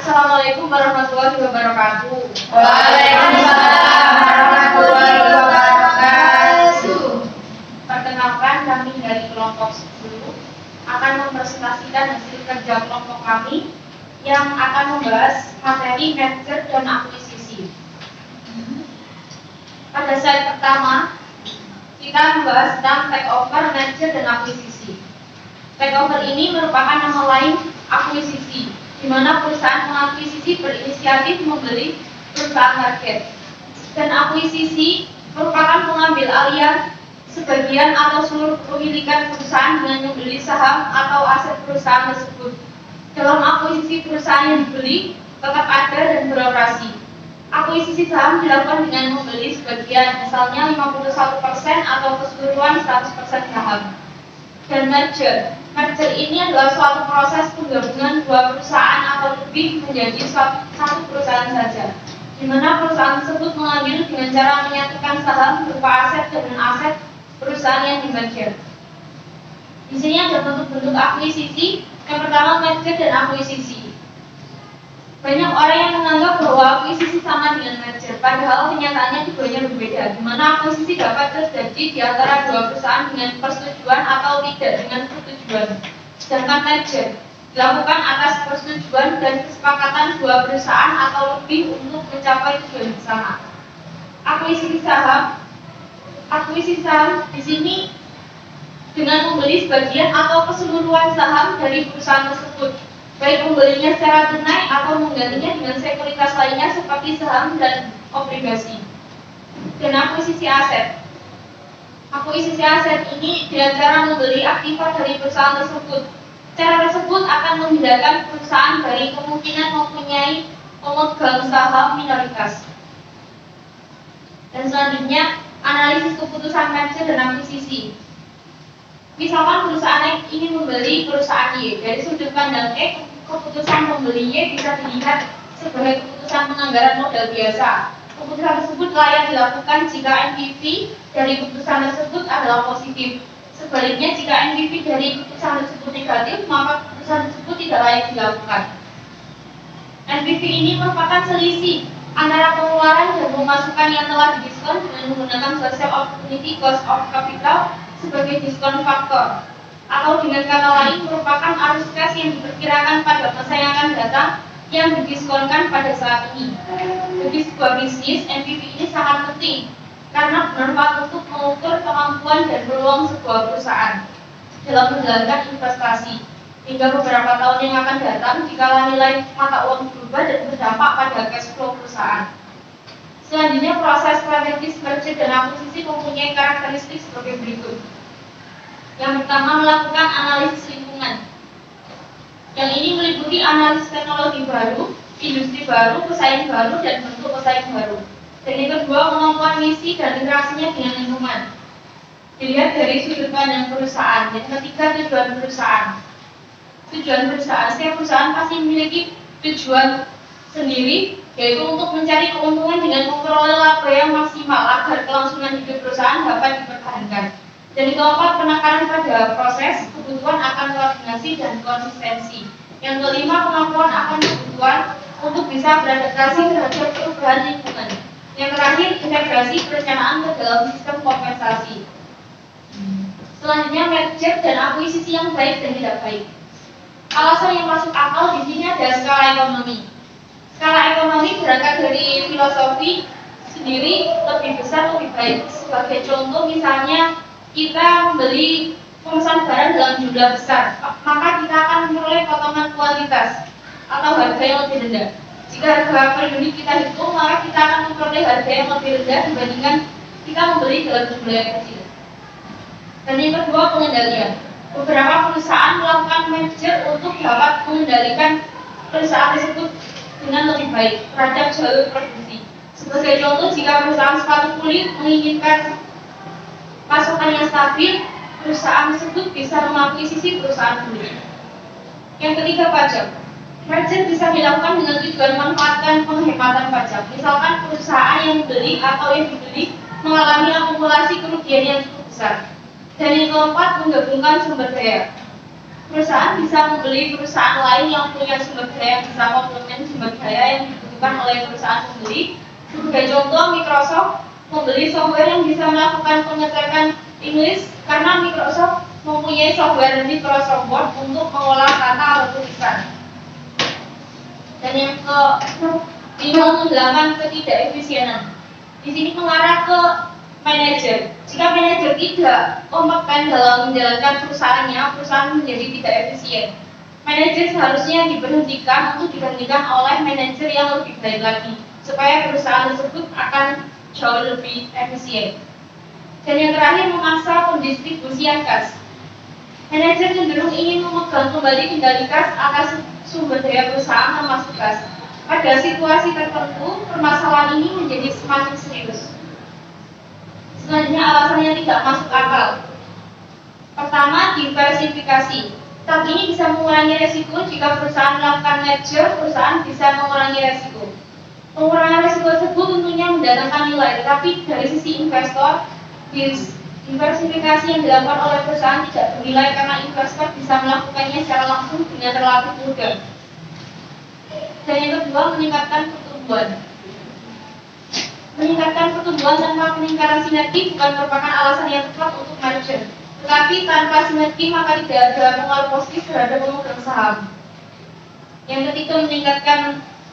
Assalamualaikum warahmatullahi wabarakatuh. Waalaikumsalam warahmatullahi wabarakatuh. Perkenalkan, kami dari kelompok 10 akan mempresentasikan hasil kerja kelompok kami yang akan membahas materi merger dan akuisisi. Pada slide pertama, kita membahas tentang takeover, merger, dan akuisisi. Takeover ini merupakan nama lain akuisisi, di mana perusahaan mengakuisisi berinisiatif membeli perusahaan target. Dan akuisisi merupakan pengambil alihan sebagian atau seluruh kepemilikan perusahaan dengan membeli saham atau aset perusahaan tersebut. Dalam akuisisi, perusahaan yang dibeli tetap ada dan beroperasi. Akuisisi saham dilakukan dengan membeli sebagian, misalnya 51% atau keseluruhan 100% saham. Dan merger ini adalah suatu proses penggabungan dua perusahaan atau lebih menjadi satu perusahaan saja, di mana perusahaan tersebut mengambil dengan cara menyatukan saham berupa aset dengan aset perusahaan yang di-merger. Di sini ada bentuk-bentuk akuisisi. Yang pertama, merger dan akuisisi. Banyak orang yang menganggap bahwa akuisisi sama dengan merger, padahal kenyataannya keduanya berbeda, di mana akuisisi dapat terjadi di antara dua perusahaan dengan persetujuan atau tidak dengan persetujuan. Sedangkan merger dilakukan atas persetujuan dan kesepakatan dua perusahaan atau lebih untuk mencapai tujuan bersama. Akuisisi saham di sini dengan membeli sebagian atau keseluruhan saham dari perusahaan tersebut, baik membelinya secara tunai atau menggantinya dengan sekuritas lainnya seperti saham dan obligasi. Dan akuisisi aset. Akuisisi aset ini dengan cara membeli aktiva dari perusahaan tersebut. Cara tersebut akan membedakan perusahaan dari kemungkinan mempunyai pemegang saham minoritas. Dan selanjutnya, analisis keputusan merger dan akuisisi. Misalkan perusahaan X ingin membeli perusahaan Y, dari sudut pandang X, keputusan membeli Y bisa dilihat sebagai keputusan penganggaran modal biasa. Keputusan tersebut layak dilakukan jika NPV dari keputusan tersebut adalah positif. Sebaliknya, jika NPV dari keputusan tersebut negatif, maka keputusan tersebut tidak layak dilakukan. NPV ini merupakan selisih antara pengeluaran dan pemasukan yang telah didiskon dengan menggunakan social opportunity cost of capital sebagai diskon faktor, atau dengan kata lain merupakan arus kas yang diperkirakan pada masa yang akan datang yang didiskonkan pada saat ini. Bagi sebuah bisnis, NPV ini sangat penting karena bermanfaat untuk mengukur kemampuan dan peluang sebuah perusahaan dalam menjalankan investasi hingga beberapa tahun yang akan datang jika nilai mata uang berubah dan berdampak pada cash flow perusahaan. Selanjutnya, proses strategis merger dan akuisisi mempunyai karakteristik sebagai berikut. Yang pertama, melakukan analisis lingkungan. Yang ini meliputi analisis teknologi baru, industri baru, pesaing baru, dan bentuk pesaing baru. Dan yang kedua, kemampuan misi dan interaksinya dengan lingkungan. Dilihat dari sudut pandang perusahaan. Yang ketiga, tujuan perusahaan. Tujuan perusahaan, setiap perusahaan pasti memiliki tujuan sendiri, yaitu untuk mencari keuntungan dengan memperoleh laba yang maksimal agar kelangsungan hidup perusahaan dapat dipertahankan. Dan yang keempat, penekanan pada proses, kebutuhan akan koordinasi dan konsistensi. Yang kelima, kemampuan akan kebutuhan untuk bisa beradaptasi terhadap perubahan lingkungan. Yang terakhir, integrasi perencanaan ke dalam sistem kompensasi. Selanjutnya, merger dan akuisisi yang baik dan tidak baik. Alasan yang masuk akal di sini ada skala ekonomi. Skala ekonomi berangkat dari filosofi sendiri, lebih besar lebih baik. Sebagai contoh, misalnya kita membeli pemesan barang dalam jumlah besar, maka kita akan memperoleh potongan kualitas atau harga yang lebih rendah. Jika harga per unit kita hitung, maka kita akan memperoleh harga yang lebih rendah dibandingkan kita membeli dalam jumlah yang kecil. Dan yang kedua, pengendalian. Beberapa perusahaan melakukan merger untuk dapat mengendalikan perusahaan tersebut dengan lebih baik terhadap jalur produksi. Sebagai contoh, jika perusahaan sepatu kulit menginginkan pasokan yang stabil, perusahaan tersebut bisa mengakuisisi perusahaan kulit. Yang ketiga, pajak. Merger bisa dilakukan dengan tujuan memanfaatkan penghematan pajak. Misalkan perusahaan yang membeli atau yang dibeli mengalami akumulasi kerugian yang cukup besar. Dan yang keempat, menggabungkan sumber daya. Perusahaan bisa membeli perusahaan lain yang punya sumber daya yang bisa komplement sumber daya yang dibutuhkan oleh perusahaan pembeli. Sebagai contoh, Microsoft membeli software yang bisa melakukan pengetekan Inggris karena Microsoft mempunyai software Microsoft Word untuk mengolah kata atau tulisan. Dan yang ke-58, ketidakefisienan. Di sini mengarah ke manajer. Jika manajer tidak kompeten dalam menjalankan perusahaannya, perusahaan menjadi tidak efisien. Manajer seharusnya diberhentikan untuk digantikan oleh manajer yang lebih baik lagi, supaya perusahaan tersebut akan jauh lebih efisien. Dan yang terakhir, memaksa pendistribusian kas. Manajer cenderung ingin memegang kembali kendali kas atas sumber daya perusahaan termasuk kas. Pada situasi tertentu, permasalahan ini menjadi semakin serius. Selanjutnya, alasan yang tidak masuk akal. Pertama, diversifikasi. Saat ini bisa mengurangi resiko. Jika perusahaan melakukan merger, perusahaan bisa mengurangi resiko. Pengurangan resiko tersebut tentunya mendatangkan nilai, tetapi dari sisi investor, diversifikasi yang dilakukan oleh perusahaan tidak bernilai karena investor bisa melakukannya secara langsung dengan relatif mudah. Dan yang kedua, meningkatkan pertumbuhan. Meningkatkan pertumbuhan tanpa peningkatan sinergi bukan merupakan alasan yang tepat untuk merger. Tetapi tanpa sinergi maka tidak ada pengaruh positif terhadap pemegang saham. Yang ketiga, meningkatkan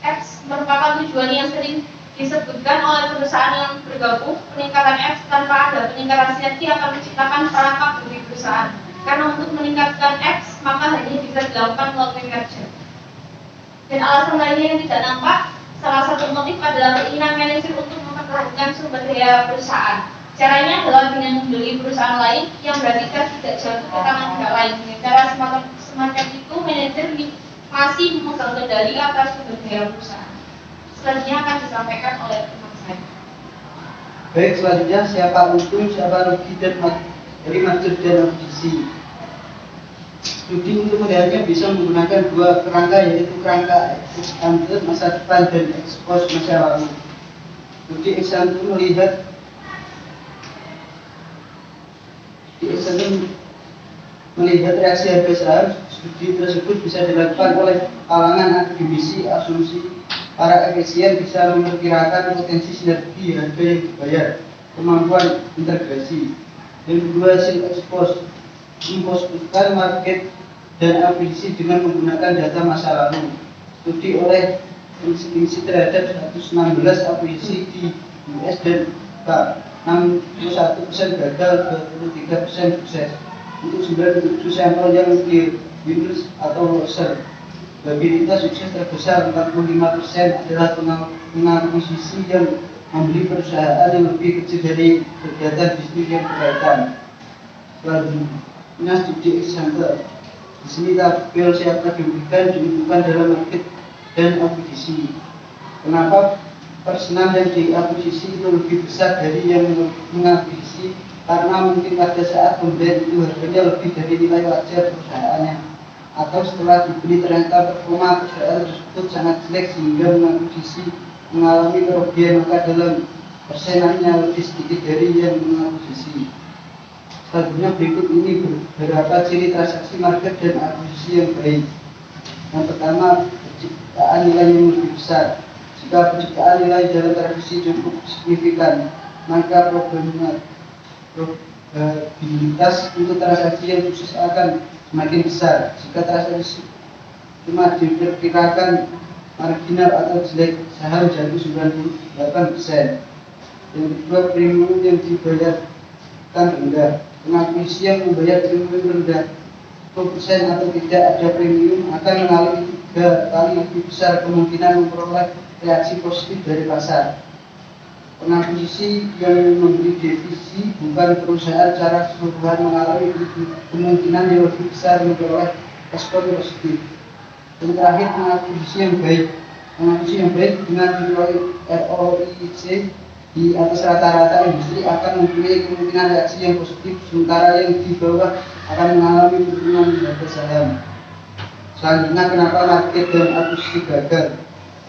X merupakan tujuan yang sering disebutkan oleh perusahaan yang bergabung. Peningkatan X tanpa ada peningkatan sinergi akan menciptakan perangkap bagi perusahaan. Karena untuk meningkatkan X maka hanya bisa dilakukan melalui merger. Dan alasan lainnya yang tidak nampak, salah satu motif adalah keinginan manajer untuk mempertahankan sumber daya perusahaan. Caranya adalah dengan membeli perusahaan lain yang berarti kas tidak jatuh ke tangan pihak lain. Dengan cara semacam itu, manajer masih memegang kendali atas sumber daya perusahaan. Selanjutnya akan disampaikan oleh teman saya. Baik, selanjutnya siapa untung, siapa rugi dari merger dan akuisisi. Studi untuk melihatnya bisa menggunakan dua kerangka, yaitu kerangka ex ante masa depan dan ex post masa lalu. Studi ex ante melihat reaksi harga saham. Studi tersebut bisa dilakukan oleh kalangan akademisi. Asumsi para akademisian bisa memperkirakan potensi sinergi harga yang dibayar, kemampuan integrasi. Yang kedua, hasil ex post memposisikan market dan akuisisi dengan menggunakan data masa lalu. Studi oleh institusi terhadap 116 akuisisi di US dan UK, 61% gagal, 23% sukses. Untuk 97 sampel yang di Windows atau Loser, probabilitas sukses terbesar 45% adalah pengakuisisi yang membeli perusahaan yang lebih kecil dari kegiatan bisnis yang berkaitan. Selanjutnya, studi example. Di sini tabel siapa diberikan diuntukkan dalam market dan akuisisi. Kenapa personal yang diakuisisi itu lebih besar dari yang mengakuisisi? Karena mungkin pada saat pembelian itu harganya lebih dari nilai wajar perusahaannya, atau setelah dibeli ternyata performa perusahaan tersebut sangat jelek sehingga mengakuisisi mengalami kerugian, maka dalam persenannya lebih sedikit dari yang mengakuisisi. Selanjutnya berikut ini beberapa ciri transaksi market dan akuisisi yang baik. Yang pertama, penciptaan nilai yang lebih besar. Jika penciptaan nilai dalam transaksi cukup signifikan, maka probabilitas untuk transaksi yang sukses akan semakin besar. Jika transaksi cuma diperkirakan marginal atau jelek, saham jatuh 98%. Yang kedua, premium yang dibayarkan rendah. Pengakuisisi yang membayar premium rendah 10% atau tidak ada premium akan mengalami 3 kali lebih besar kemungkinan memperoleh reaksi positif dari pasar. Pengakuisisi yang memberi divisi bukan perusahaan secara keseluruhan mengalami kemungkinan yang lebih besar memperoleh respon positif. Dan terakhir, pengakuisisi yang baik. Pengakuisisi yang baik dengan nilai ROIC di atas rata-rata industri akan mempunyai kemungkinan reaksi yang positif, sementara yang di bawah akan mengalami penurunan harga saham. Selanjutnya, kenapa market dan akuisisi gagal?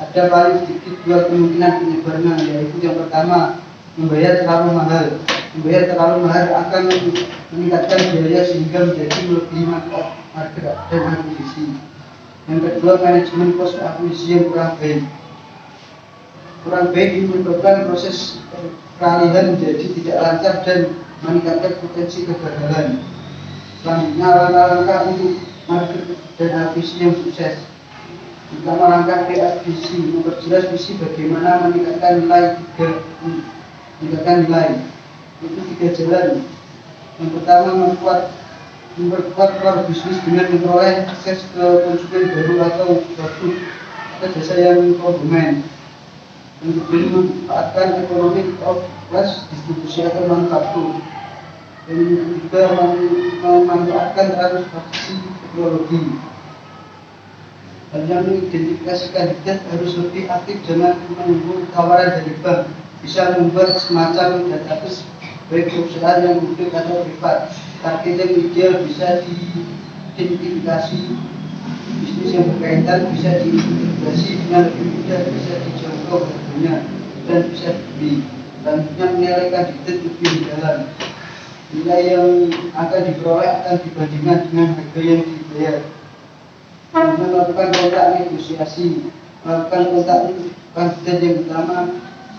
Ada paling sedikit 2 kemungkinan penyebarannya, yaitu yang pertama, membayar terlalu mahal. Membayar terlalu mahal akan meningkatkan biaya sehingga menjadi melebihi manfaat market dan akuisisi. Yang kedua, manajemen cost akuisisi yang kurang baik. Kurang baik ini menyebabkan proses peralihan menjadi tidak lancar dan meningkatkan potensi kegagalan. Selanjutnya, langkah untuk market dan akuisisi yang sukses. Pertama, langkah reakuisisi memperjelas visi bagaimana meningkatkan nilai. Itu 3 jalan. Yang pertama, memperkuat core bisnis dengan memperoleh akses ke konsumen baru atau produk atau jasa yang konsumen. Yang kedua, memanfaatkan ekonomi of class distribusi atau manufaktur. Dan yang ketiga, memanfaatkan transformasi teknologi. Dan yang mengidentifikasi kandidat harus lebih aktif, jangan menunggu tawaran dari bank. Bisa membuat semacam database baik perusahaan yang publik atau privat. Target yang ideal bisa diidentifikasi, bisnis yang berkaitan bisa diintegrasi dengan lebih mudah, bisa dijangkau harganya dan bisa dibeli. Selanjutnya, menilai kandidat lebih dalam. Nilai yang akan diperoleh akan dibandingkan dengan harga yang dibayar. Melakukan kontak negosiasi, melakukan kontak kandidat yang utama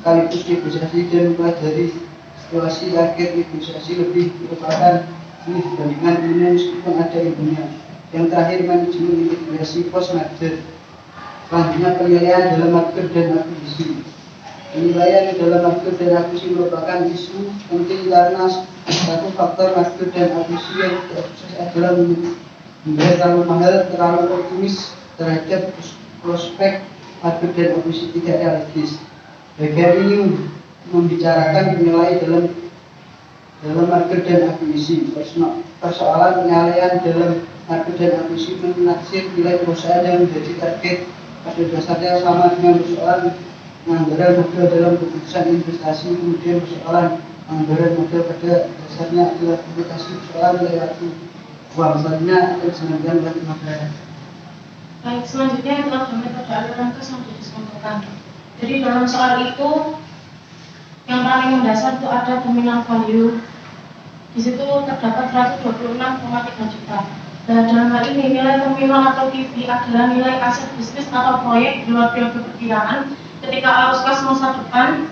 sekaligus negosiasi dan mempelajari situasi target negosiasi lebih merupakan ini dibandingkan ilmu meskipun ada ilmunya. Yang terakhir, manajemen integrasi post merger. Selanjutnya, penilaian dalam market dan akuisisi. Penilaian dalam market dan akuisisi merupakan isu penting karena satu faktor market dan akuisisi yang tidak sukses adalah membayar terlalu mahal, terlalu optimis terhadap prospek market dan akuisisi tidak realistis. Bagian ini membicarakan penilaian dalam market dan akuisisi. Persoalan penilaian dalam market dan akuisisi menaksir nilai perusahaan yang menjadi target pada dasarnya sama dengan persoalan anggaran modal dalam keputusan investasi. Kemudian persoalan anggaran modal pada dasarnya adalah implementasi persoalan nilai waktu uang. Selanjutnya akan disampaikan oleh Magdalena. Baik, selanjutnya adalah metode aliran kas yang didiskontokan. Jadi dalam soal itu yang paling mendasar itu ada terminal value. Di situ terdapat 126,3 juta. Dan dalam hal ini nilai terminal atau TV adalah nilai aset bisnis atau proyek di luar periode perkiraan ketika arus kas masa depan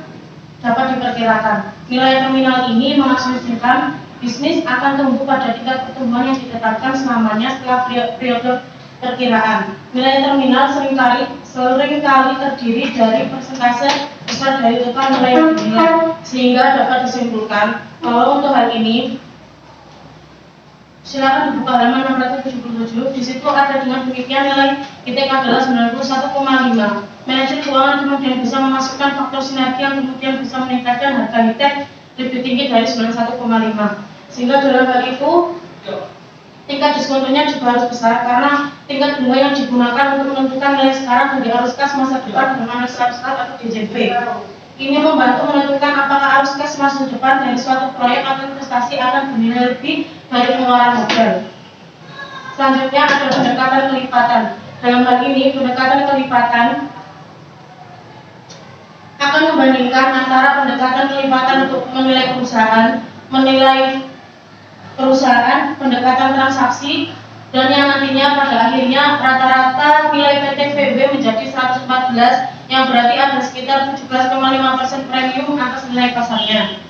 dapat diperkirakan. Nilai terminal ini mengasumsikan bisnis akan tumbuh pada tingkat pertumbuhan yang ditetapkan selamanya setelah periode perkiraan. Nilai terminal seringkali terdiri dari persentase besar dari total nilai yang dinilai, sehingga dapat disimpulkan kalau untuk hal ini silakan dibuka halaman 677. Di situ ada dengan demikian nilai ITK adalah 91,5. Manajer keuangan kemudian bisa memasukkan faktor sinergi yang kemudian bisa meningkatkan harga ITK lebih tinggi dari 91,5. Sehingga dalam hal itu tingkat diskontonya juga harus besar karena tingkat bunga yang digunakan untuk menentukan nilai sekarang dari arus kas masa depan bernama swap atau DJP. Ini membantu menentukan apakah arus kas masa depan dari suatu proyek atau investasi akan bernilai lebih dari pengeluaran modal. Selanjutnya ada pendekatan kelipatan. Dalam hal ini pendekatan kelipatan akan membandingkan antara pendekatan kelipatan untuk menilai perusahaan, pendekatan transaksi, dan yang nantinya pada akhirnya rata-rata nilai PT VB menjadi 114, yang berarti ada sekitar 17,5% premium atas nilai pasarnya.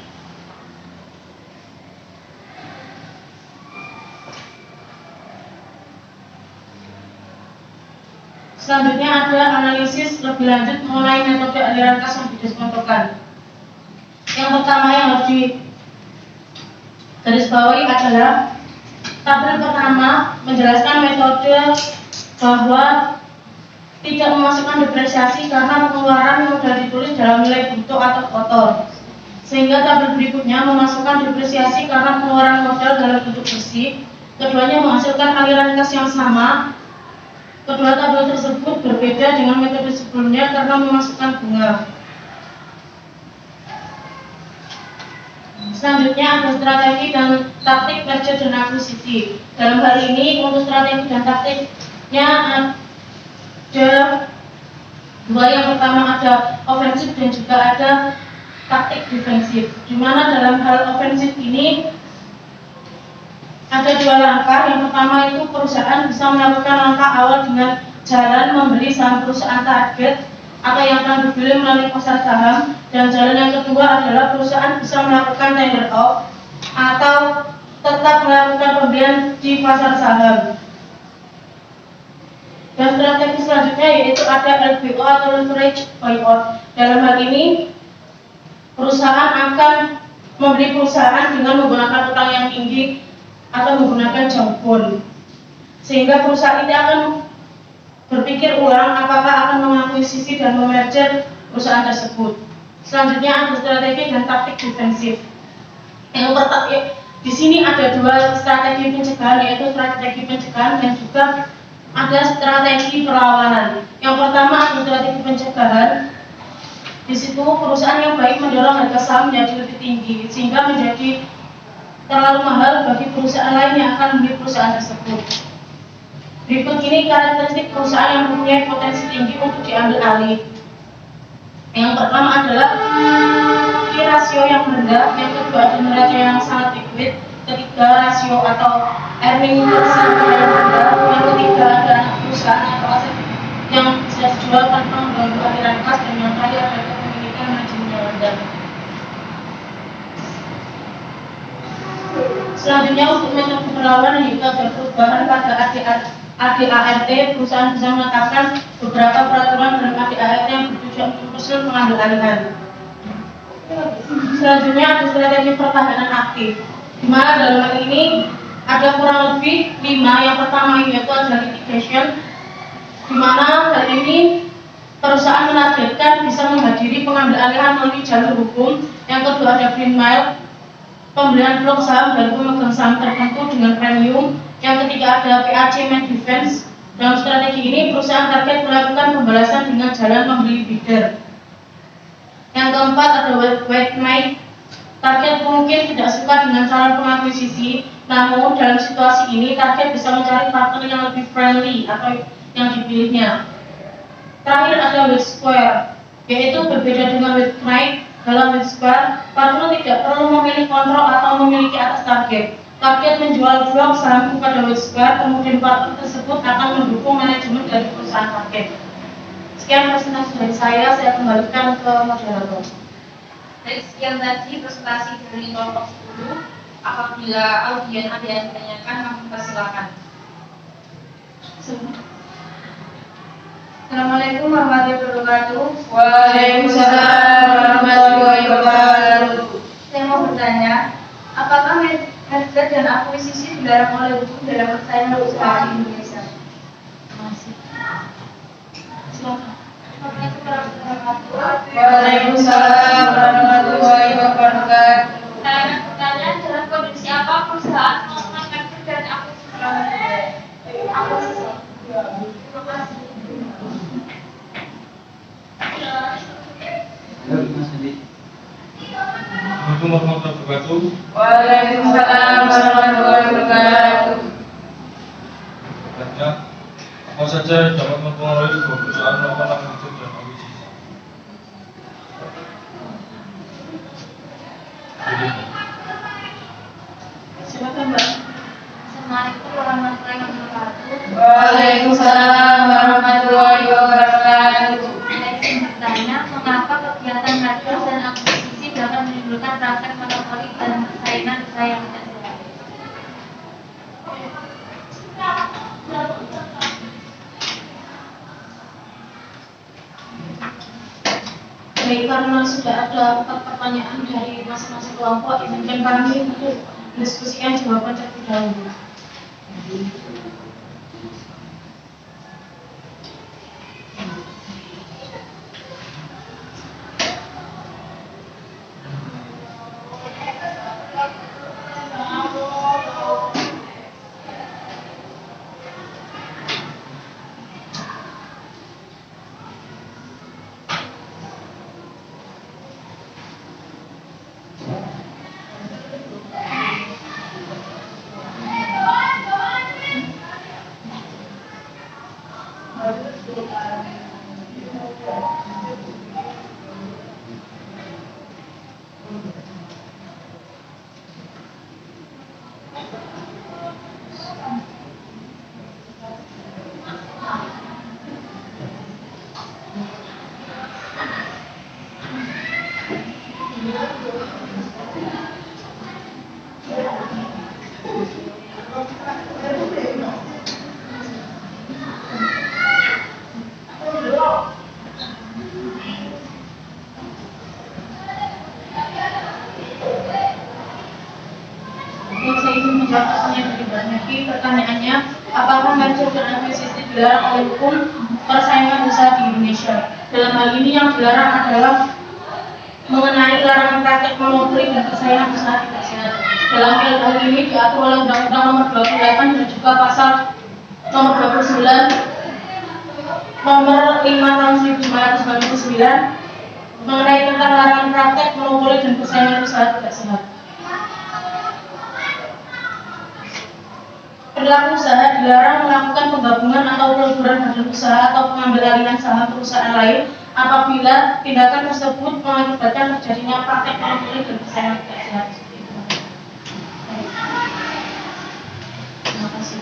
Selanjutnya ada analisis lebih lanjut mengenai metode aliran kas yang didiskontokan. Yang pertama yang harus digarisbawahi adalah tabel pertama menjelaskan metode bahwa tidak memasukkan depresiasi karena pengeluaran modal ditulis dalam nilai bruto atau kotor. Sehingga tabel berikutnya memasukkan depresiasi karena pengeluaran modal dalam bentuk bersih. Keduanya menghasilkan aliran kas yang sama. Kedua tabel tersebut berbeda dengan metode sebelumnya karena memasukkan bunga. Selanjutnya ada strategi dan taktik merger dan akuisisi. Dalam hal ini untuk strategi dan taktiknya ada dua. Yang pertama ada ofensif dan juga ada taktik defensif. Di mana dalam hal ofensif ini Ada dua langkah. Yang pertama itu perusahaan bisa melakukan langkah awal dengan jalan membeli saham perusahaan target atau yang akan dipilih melalui pasar saham, dan jalan yang kedua adalah perusahaan bisa melakukan tender offer atau tetap melakukan pembelian di pasar saham. Dan strategi selanjutnya yaitu ada LBO atau leverage buyout. Dalam hal ini perusahaan akan membeli perusahaan dengan menggunakan utang yang tinggi atau menggunakan junk bond, sehingga perusahaan ini akan berpikir ulang apakah akan mengakuisisi dan memerger perusahaan tersebut. Selanjutnya ada strategi dan taktik defensif. Yang pertama, di sini ada dua strategi pencegahan, yaitu strategi pencegahan dan juga ada strategi perlawanan. Yang pertama ada strategi pencegahan. Di situ perusahaan yang baik mendorong harga saham menjadi lebih tinggi sehingga menjadi terlalu mahal bagi perusahaan lain yang akan membeli perusahaan tersebut. Berikut ini karakteristik perusahaan yang mempunyai potensi tinggi untuk diambil alih. Yang pertama adalah rasio yang rendah, yang kedua ada neraca yang sangat liquid, ketiga rasio atau earning per share yang rendah, yang ketiga ada perusahaan atau aset yang bisa dijual tanpa mengganggu aliran kas, dan yang terakhir ada kepemilikan margin yang rendah. Selanjutnya untuk metode perlawanan yaitu ada perubahan pada ADART. Perusahaan bisa menetapkan beberapa peraturan dalam ADART yang bertujuan untuk terus mengambil alihan. Selanjutnya ada strategi pertahanan aktif, di mana dalam hal ini ada kurang lebih 5. Yang pertama yaitu adalah litigation, di mana hal ini perusahaan menargetkan bisa menghadiri pengambil alihan melalui jalur hukum. Yang kedua ada green mile, pembelian blok saham dari pemegang saham tertentu dengan premium. Yang ketiga ada PAC main defense. Dalam strategi ini perusahaan target melakukan pembalasan dengan jalan membeli bidder. Yang keempat ada white knight. Target mungkin tidak suka dengan cara pengakuisisi, namun dalam situasi ini target bisa mencari partner yang lebih friendly atau yang dipilihnya. Terakhir ada white square, yaitu berbeda dengan white knight. Dalam white square, partner tidak perlu memilih kontrol atau memiliki atas target. Target menjual blok saham kepada white square, kemudian partner tersebut akan mendukung manajemen dari perusahaan target. Sekian presentasi dari saya kembalikan ke moderator. Dari sekian tadi presentasi dari kelompok 10. Apabila audien ada yang ditanyakan, kami persilakan. Assalamualaikum warahmatullahi wabarakatuh. Waalaikumsalam warahmatullahi wabarakatuh. Saya mau bertanya, apakah merger dan akuisisi dilarang oleh hukum dalam persaingan usaha di Indonesia? Masih. Silakan. Waalaikumsalam warahmatullahi wabarakatuh. Saya bertanya, dalam kondisi apa perusahaan melakukan merger dan akuisisi? Terima kasih. Assalamualaikum warahmatullahi wabarakatuh. Waalaikumsalam warahmatullahi wabarakatuh. Banyak apa saja yang dapat mempengaruhi sebuah perusahaan melakukan merger dan akuisisi? Silakan Mbak. Assalamualaikum warahmatullahi wabarakatuh. Waalaikumsalam warahmatullahi wabarakatuh. Saya ingin bertanya, mengapa kegiatan merger dan akuisisi dapat menimbulkan praktek monopoli dan persaingan usaha yang tidak sehat? Baik, karena sudah ada 4 pertanyaan dari masing-masing kelompok, izinkan kami untuk mendiskusikan jawaban terlebih dahulu. pertanyaannya, apakah merger dan akuisisi dilarang oleh hukum persaingan usaha di Indonesia? Dalam hal ini yang dilarang adalah mengenai larangan praktek monopoli dan persaingan usaha tidak sehat. Dalam hal ini diatur oleh Undang-Undang Nomor 28 dan juga Pasal Nomor 29 Nomor 5 Tahun 1999 mengenai tentang larangan praktek monopoli dan persaingan usaha tidak sehat. Pelaku usaha dilarang melakukan penggabungan atau peleburan badan usaha atau pengambil alihan saham perusahaan lain apabila tindakan tersebut mengakibatkan terjadinya praktek monopoli dan persaingan tidak sehat. Terima kasih.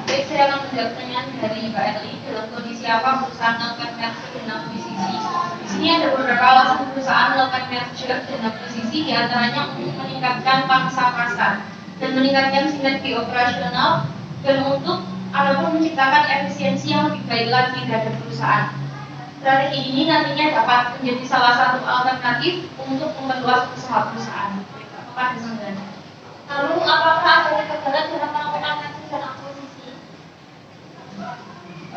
Baik, saya akan menjawab pertanyaan dari Mbak Eli. Dalam kondisi apa perusahaan melakukan merger dan akuisisi? Di sini ada beberapa alasan perusahaan melakukan merger dan akuisisi, diantaranya untuk meningkatkan pangsa pasar dan meningkatkan sinergi operasional dan untuk ataupun menciptakan efisiensi yang lebih baik lagi dari perusahaan. Strategi ini nantinya dapat menjadi salah satu alternatif untuk memperluas usaha perusahaan. Apakah ada sanggahan? Lalu apakah ada kegagalan dalam melakukan merger dan akuisisi?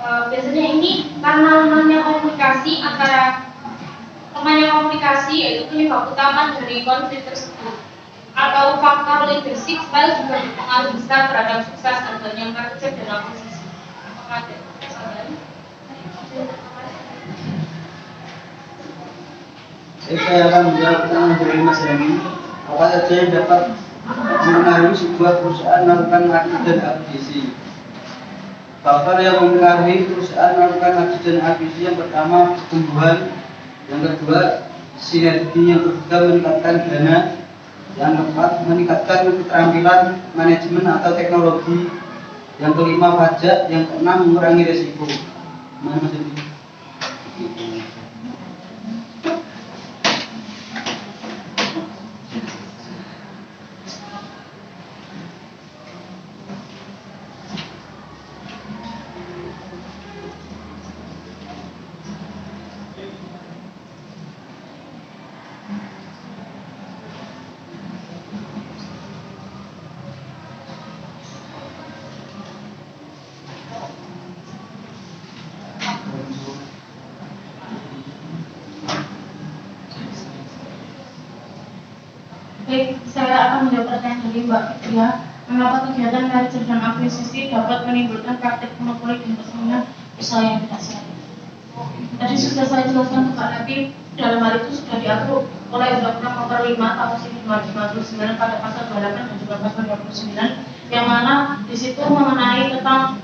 Biasanya ini karena lemahnya komunikasi antara yaitu penyebab utama dari konflik tersebut, atau faktor leadership style juga berpengaruh besar terhadap sukses gagalnya merger dan akuisisi. Apakah ada kesalahan? Saya akan menjawab pertanyaan dari Mas Remi. Apa saja yang dapat mempengaruhi sebuah perusahaan melakukan merger dan akuisisi? Faktor yang mempengaruhi perusahaan melakukan merger dan akuisisi yang pertama pertumbuhan, yang kedua sinergi, yang ketiga meningkatkan dana, yang keempat meningkatkan keterampilan manajemen atau teknologi, yang kelima pajak, yang keenam mengurangi risiko. Mana Mas Remi? Baik, saya akan menjawab pertanyaan dari Mbak Fitria. Mengapa kegiatan merger dan akuisisi dapat menimbulkan praktik monopoli dan persaingan usaha yang tidak sehat? Tadi sudah saya jelaskan ke Pak Nabi, dalam hal itu sudah diatur oleh Undang-Undang Nomor 5 Tahun 1999 pada Pasal 28 dan juga Pasal 29, yang mana di situ mengenai tentang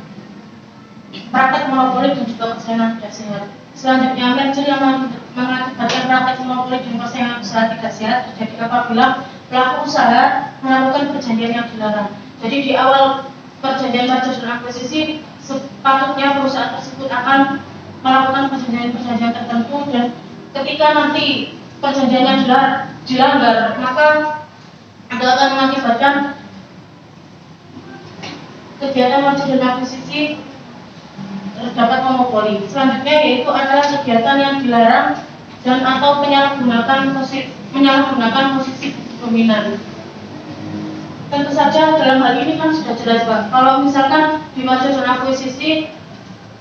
praktek monopoli dan juga persaingan tidak sehat. Selanjutnya, merger yang mengakibatkan praktek monopoli dan persaingan usaha tidak sehat terjadi apabila pelaku usaha melakukan perjanjian yang dilarang. Jadi di awal perjanjian merger dan akuisisi, sepatutnya perusahaan tersebut akan melakukan perjanjian tertentu, dan ketika nanti perjanjiannya dilanggar, maka itu akan mengakibatkan kegiatan merger dan akuisisi terdapat monopoli. Selanjutnya yaitu adalah kegiatan yang dilarang dan atau menyalahgunakan posisi dominan. Tentu saja dalam hal ini kan sudah jelas Pak, kalau misalkan di merger dan akuisisi,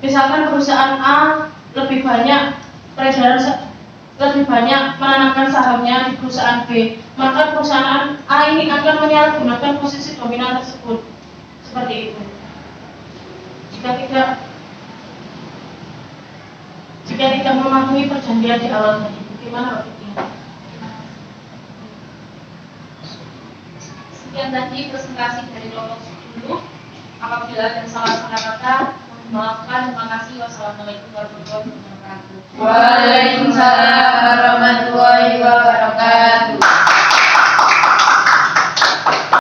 misalkan perusahaan A lebih banyak menanamkan sahamnya di perusahaan B, maka perusahaan A ini akan menyalahgunakan posisi dominan tersebut. Seperti itu. Jika tidak mematuhi perjanjian di awal tadi, bagaimana Pak Fikri? Sekian tadi presentasi dari kelompok 10. Apabila ada salah kata, maafkan. Terima kasih. Wassalamualaikum warahmatullahi wabarakatuh. Waalaikumsalam warahmatullahi wabarakatuh.